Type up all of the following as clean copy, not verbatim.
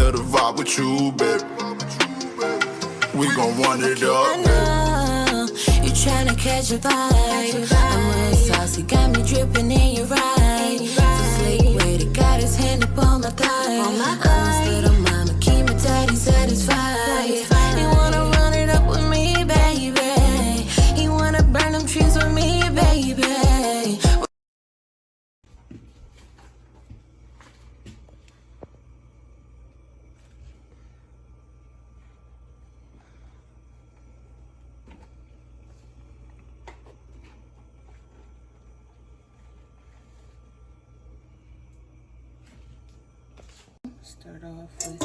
feel the vibe with you, baby. We gon' run it up, I know you tryna catch a vibe. I'm real saucy, got me dripping in your ride. So slick with it, got his hand up on my thigh. I'm his little mama, keep my daddy satisfied. You wanna run it up with me, baby. You wanna burn them trees with me, baby. Start off with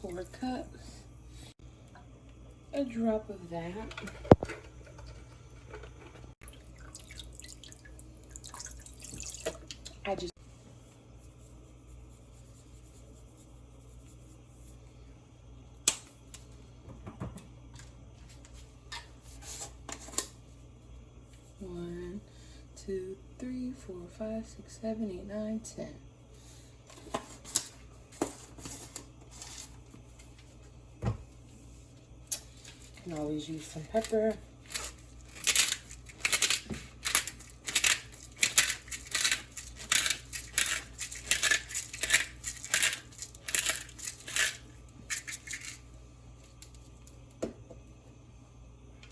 4 cups, a drop of that, I just 1, 2, 3, 4, 5, 6, 7, 8, 9, 10. Can always use some pepper.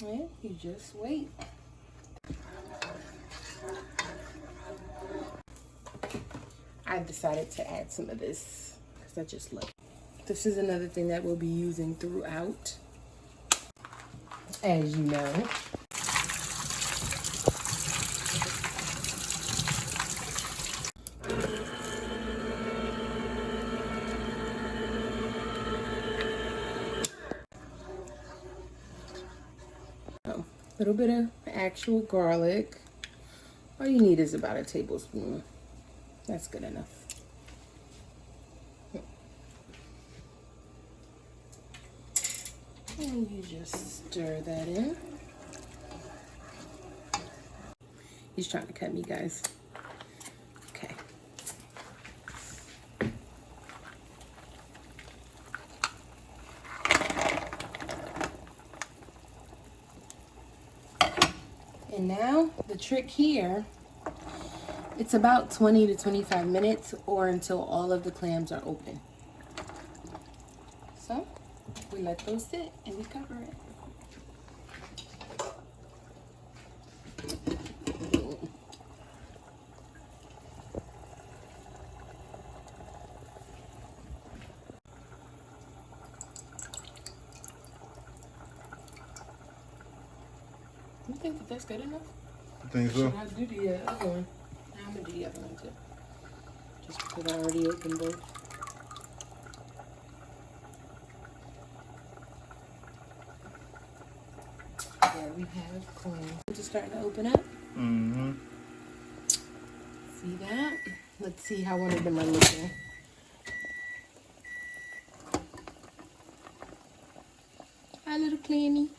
And you just wait. I decided to add some of this because I just love it. This is another thing that we'll be using throughout, as you know. A little bit of actual garlic. All you need is about a tablespoon. That's good enough. And you just stir that in. He's trying to cut me, guys. Okay. And now the trick here, it's about 20 to 25 minutes or until all of the clams are open. So we let those sit and we cover it. You think that that's good enough? I think so. Should I do the other one? No, I'm gonna do the other one too. Just because I already opened both. There we have clams. Just starting to open up. Mm-hmm. See that? Let's see how one of them are looking. Hi, little clammy.